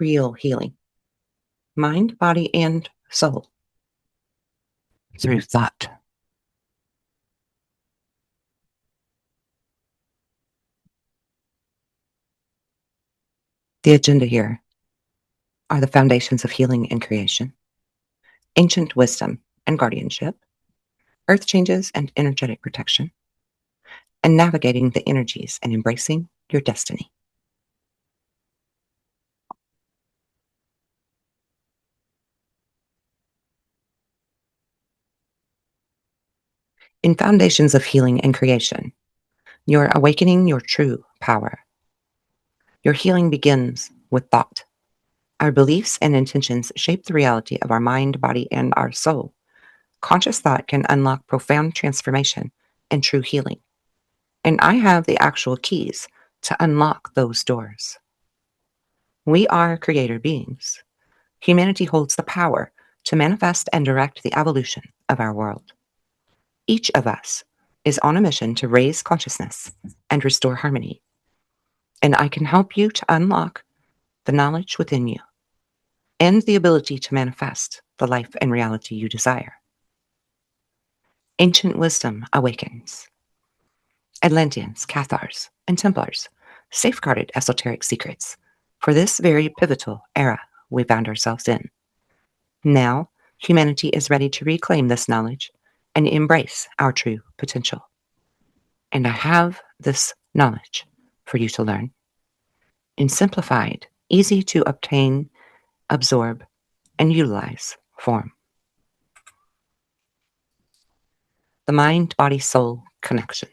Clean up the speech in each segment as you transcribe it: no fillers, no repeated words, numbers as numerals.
real healing, mind, body, and soul, through thought. The agenda here are the foundations of healing and creation, ancient wisdom and guardianship, earth changes and energetic protection, and navigating the energies and embracing your destiny. In Foundations of Healing and Creation, you're awakening your true power. Your healing begins with thought. Our beliefs and intentions shape the reality of our mind, body, and our soul. Conscious thought can unlock profound transformation and true healing. And I have the actual keys to unlock those doors. We are creator beings. Humanity holds the power to manifest and direct the evolution of our world. Each of us is on a mission to raise consciousness and restore harmony. And I can help you to unlock the knowledge within you and the ability to manifest the life and reality you desire. Ancient wisdom awakens. Atlanteans, Cathars, and Templars safeguarded esoteric secrets for this very pivotal era we found ourselves in. Now, humanity is ready to reclaim this knowledge and embrace our true potential. And I have this knowledge for you to learn in simplified, easy to obtain, absorb, and utilize form. The mind-body-soul connection.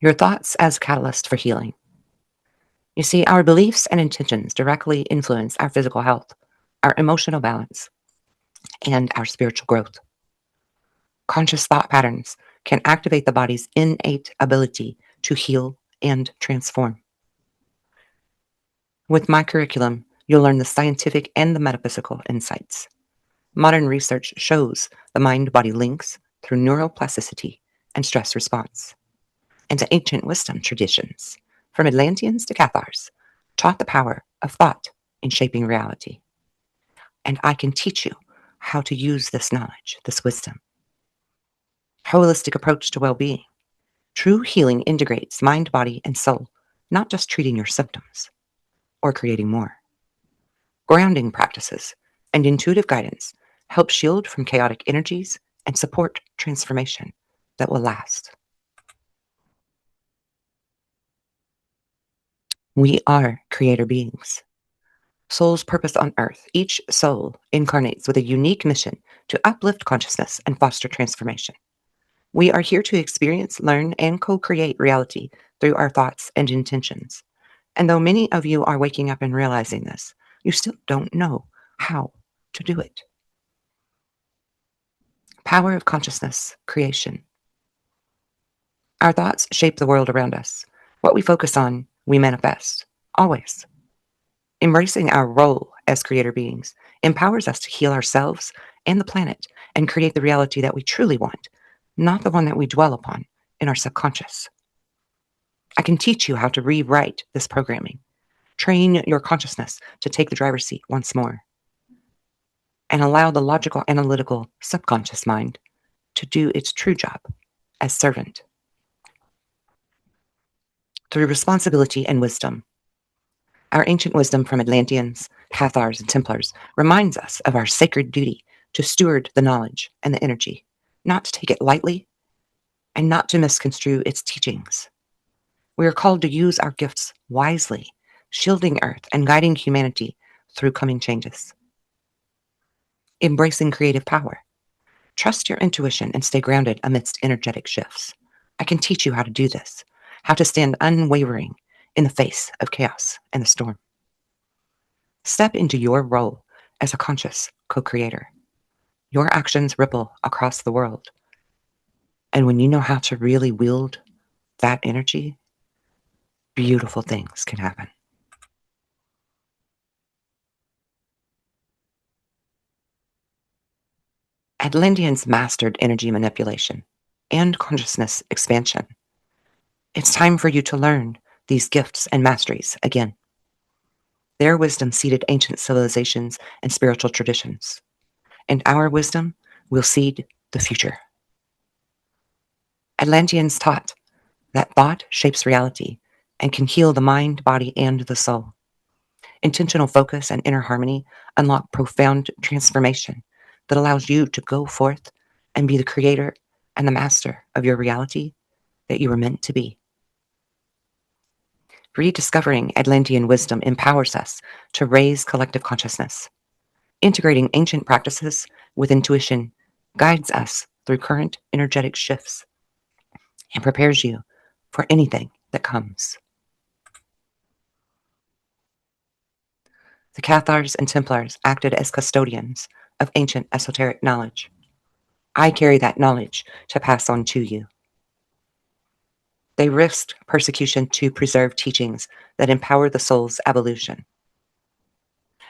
Your thoughts as catalyst for healing. You see, our beliefs and intentions directly influence our physical health, our emotional balance, and our spiritual growth. Conscious thought patterns can activate the body's innate ability to heal and transform. With my curriculum, you'll learn the scientific and the metaphysical insights. Modern research shows the mind-body links through neuroplasticity and stress response. And the ancient wisdom traditions, from Atlanteans to Cathars, taught the power of thought in shaping reality. And I can teach you how to use this knowledge, this wisdom. Holistic approach to well-being. True healing integrates mind, body, and soul, not just treating your symptoms or creating more. Grounding practices and intuitive guidance help shield from chaotic energies and support transformation that will last. We are creator beings. Soul's purpose on earth. Each soul incarnates with a unique mission to uplift consciousness and foster transformation. We are here to experience, learn, and co-create reality through our thoughts and intentions. And though many of you are waking up and realizing this, you still don't know how to do it. Power of consciousness, creation. Our thoughts shape the world around us. What we focus on, we manifest, always. Embracing our role as creator beings empowers us to heal ourselves and the planet and create the reality that we truly want, not the one that we dwell upon in our subconscious. I can teach you how to rewrite this programming, train your consciousness to take the driver's seat once more, and allow the logical, analytical, subconscious mind to do its true job as servant. Through responsibility and wisdom. Our ancient wisdom from Atlanteans, Cathars, and Templars reminds us of our sacred duty to steward the knowledge and the energy, not to take it lightly, and not to misconstrue its teachings. We are called to use our gifts wisely, shielding Earth and guiding humanity through coming changes. Embracing creative power. Trust your intuition and stay grounded amidst energetic shifts. I can teach you how to do this, how to stand unwavering in the face of chaos and the storm. Step into your role as a conscious co-creator. Your actions ripple across the world. And when you know how to really wield that energy, beautiful things can happen. Atlanteans mastered energy manipulation and consciousness expansion. It's time for you to learn these gifts and masteries again. Their wisdom seeded ancient civilizations and spiritual traditions, and our wisdom will seed the future. Atlanteans taught that thought shapes reality and can heal the mind, body, and the soul. Intentional focus and inner harmony unlock profound transformation that allows you to go forth and be the creator and the master of your reality that you were meant to be. Rediscovering Atlantean wisdom empowers us to raise collective consciousness. Integrating ancient practices with intuition guides us through current energetic shifts and prepares you for anything that comes. The Cathars and Templars acted as custodians of ancient esoteric knowledge. I carry that knowledge to pass on to you. They risked persecution to preserve teachings that empower the soul's evolution.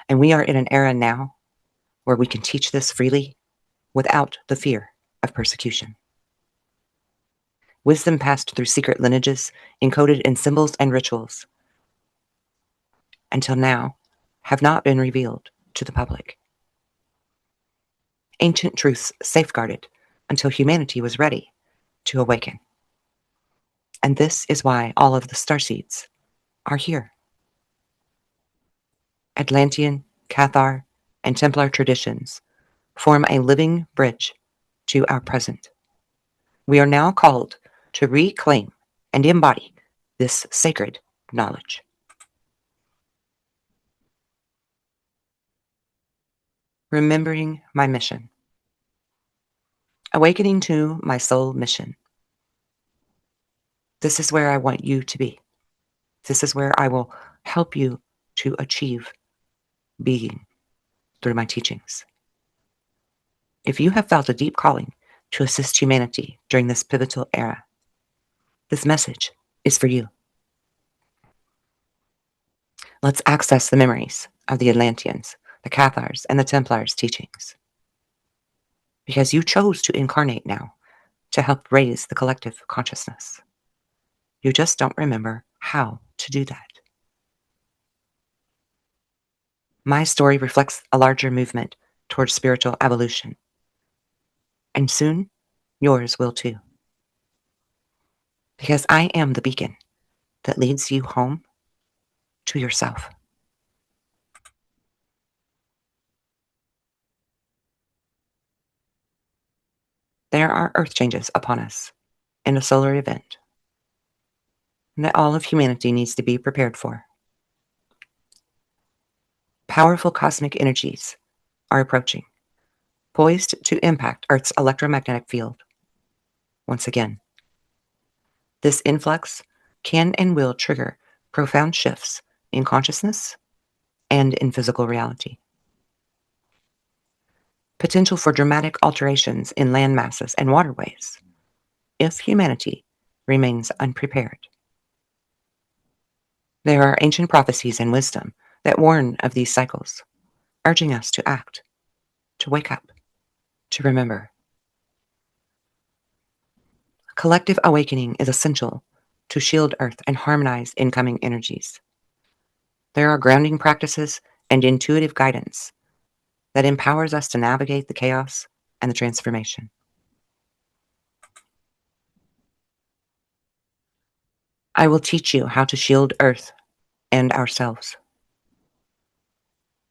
And we are in an era now where we can teach this freely without the fear of persecution. Wisdom passed through secret lineages, encoded in symbols and rituals, until now, have not been revealed to the public. Ancient truths safeguarded until humanity was ready to awaken. And this is why all of the starseeds are here. Atlantean, Cathar, and Templar traditions form a living bridge to our present. We are now called to reclaim and embody this sacred knowledge. Remembering my mission. Awakening to my soul mission. This is where I want you to be. This is where I will help you to achieve being through my teachings. If you have felt a deep calling to assist humanity during this pivotal era, this message is for you. Let's access the memories of the Atlanteans, the Cathars, and the Templars' teachings. Because you chose to incarnate now to help raise the collective consciousness. You just don't remember how to do that. My story reflects a larger movement towards spiritual evolution. And soon, yours will too. Because I am the beacon that leads you home to yourself. There are earth changes upon us in a solar event that all of humanity needs to be prepared for. Powerful cosmic energies are approaching, poised to impact Earth's electromagnetic field. Once again, this influx can and will trigger profound shifts in consciousness and in physical reality. Potential for dramatic alterations in land masses and waterways if humanity remains unprepared. There are ancient prophecies and wisdom that warn of these cycles, urging us to act, to wake up, to remember. Collective awakening is essential to shield Earth and harmonize incoming energies. There are grounding practices and intuitive guidance that empowers us to navigate the chaos and the transformation. I will teach you how to shield Earth and ourselves,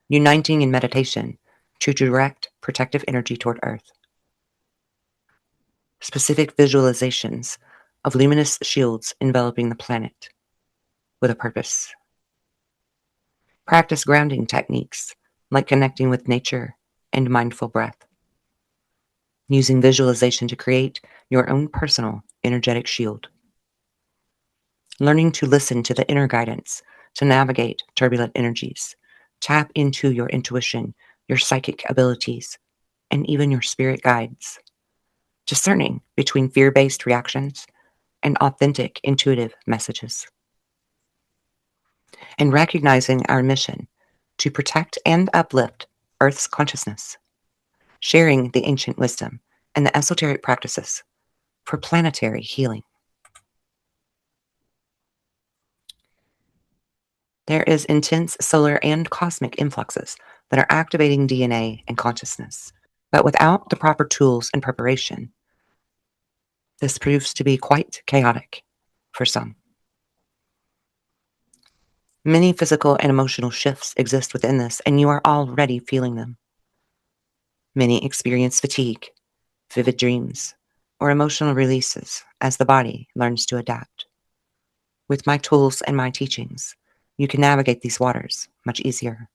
uniting in meditation to direct protective energy toward Earth. Specific visualizations of luminous shields enveloping the planet with a purpose. Practice grounding techniques like connecting with nature and mindful breath. Using visualization to create your own personal energetic shield. Learning to listen to the inner guidance to navigate turbulent energies. Tap into your intuition, your psychic abilities, and even your spirit guides. Discerning between fear-based reactions and authentic intuitive messages. And recognizing our mission to protect and uplift Earth's consciousness. Sharing the ancient wisdom and the esoteric practices for planetary healing. There is intense solar and cosmic influxes that are activating DNA and consciousness. But without the proper tools and preparation, this proves to be quite chaotic for some. Many physical and emotional shifts exist within this, and you are already feeling them. Many experience fatigue, vivid dreams, or emotional releases as the body learns to adapt. With my tools and my teachings, you can navigate these waters much easier.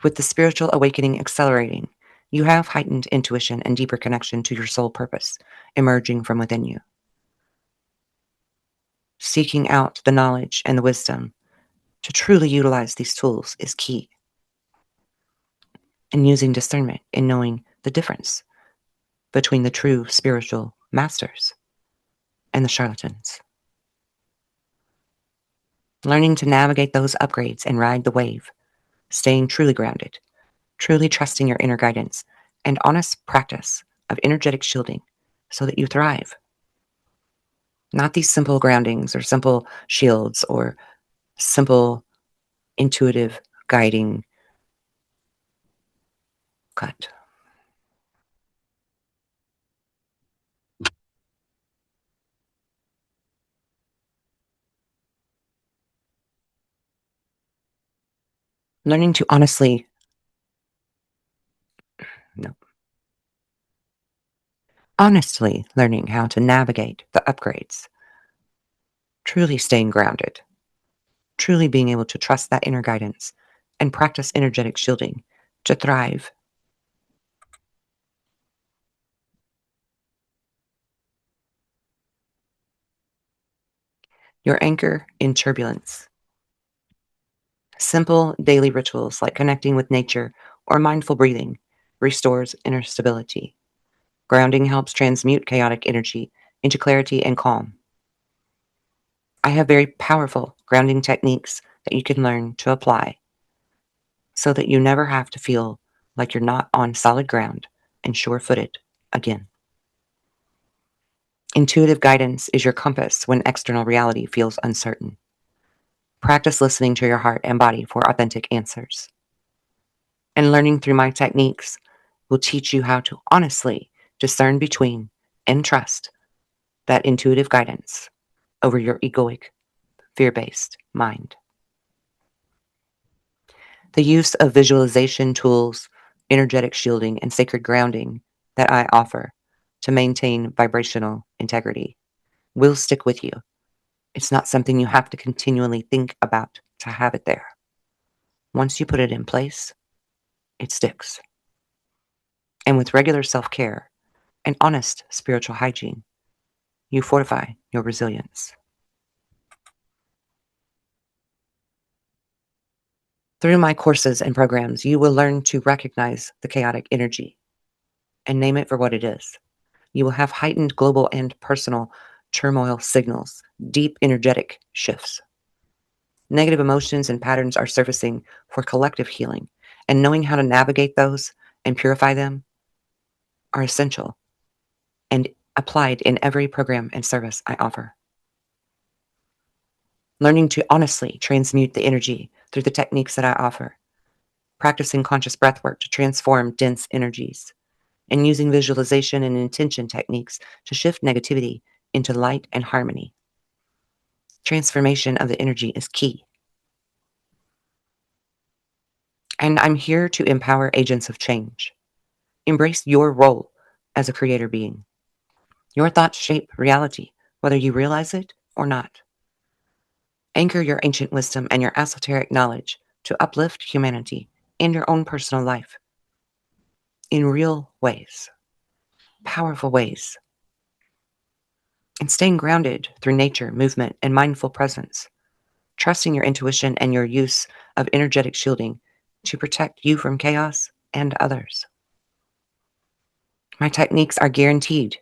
With the spiritual awakening accelerating, you have heightened intuition and deeper connection to your soul purpose emerging from within you. Seeking out the knowledge and the wisdom to truly utilize these tools is key, and using discernment in knowing the difference between the true spiritual masters and the charlatans. Learning to navigate those upgrades and ride the wave, staying truly grounded, truly trusting your inner guidance, and honest practice of energetic shielding so that you thrive. Not these simple groundings or simple shields or simple intuitive guiding cut. Learning to honestly, no, honestly learning how to navigate the upgrades, truly staying grounded, truly being able to trust that inner guidance and practice energetic shielding to thrive. Your anchor in turbulence. Simple daily rituals like connecting with nature or mindful breathing restores inner stability. Grounding helps transmute chaotic energy into clarity and calm. I have very powerful grounding techniques that you can learn to apply so that you never have to feel like you're not on solid ground and sure footed again. Intuitive guidance is your compass when external reality feels uncertain. Practice listening to your heart and body for authentic answers. And learning through my techniques will teach you how to honestly discern between and trust that intuitive guidance over your egoic, fear based mind. The use of visualization tools, energetic shielding, and sacred grounding that I offer to maintain vibrational integrity will stick with you. It's not something you have to continually think about to have it there. Once you put it in place, it sticks. And with regular self care and honest spiritual hygiene, you fortify your resilience. Through my courses and programs, you will learn to recognize the chaotic energy and name it for what it is. You will have heightened global and personal turmoil signals, deep energetic shifts. Negative emotions and patterns are surfacing for collective healing, and knowing how to navigate those and purify them are essential and applied in every program and service I offer. Learning to honestly transmute the energy through the techniques that I offer, practicing conscious breathwork to transform dense energies, and using visualization and intention techniques to shift negativity into light and harmony. Transformation of the energy is key. And I'm here to empower agents of change. Embrace your role as a creator being. Your thoughts shape reality, whether you realize it or not. Anchor your ancient wisdom and your esoteric knowledge to uplift humanity and your own personal life in real ways, powerful ways, and staying grounded through nature, movement, and mindful presence, trusting your intuition and your use of energetic shielding to protect you from chaos and others. My techniques are guaranteed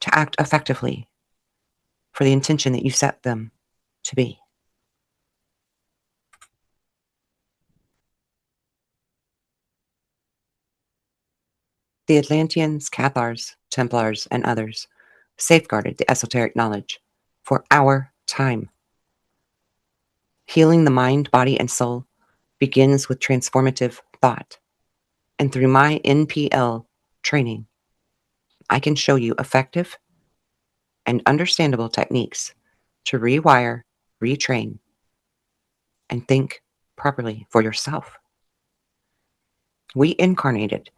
to act effectively for the intention that you set them to be. The Atlanteans, Cathars, Templars, and others safeguarded the esoteric knowledge for our time. Healing the mind, body, and soul begins with transformative thought. And through my NPL training, I can show you effective and understandable techniques to rewire, retrain, and think properly for yourself. We incarnated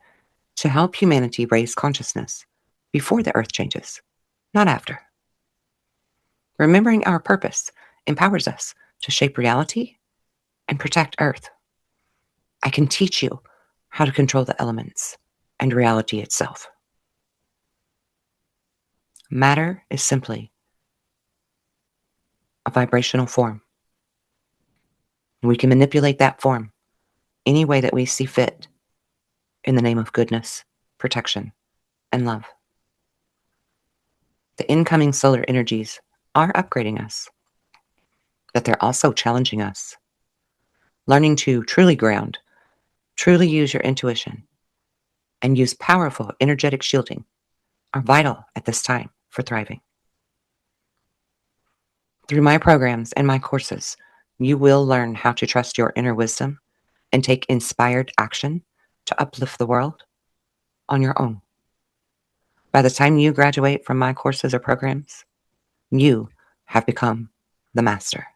to help humanity raise consciousness before the earth changes, not after. Remembering our purpose empowers us to shape reality and protect Earth. I can teach you how to control the elements and reality itself. Matter is simply a vibrational form. We can manipulate that form any way that we see fit in the name of goodness, protection, and love. The incoming solar energies are upgrading us, but they're also challenging us. Learning to truly ground, truly use your intuition, and use powerful energetic shielding are vital at this time for thriving. Through my programs and my courses, you will learn how to trust your inner wisdom and take inspired action to uplift the world on your own. By the time you graduate from my courses or programs, you have become the master.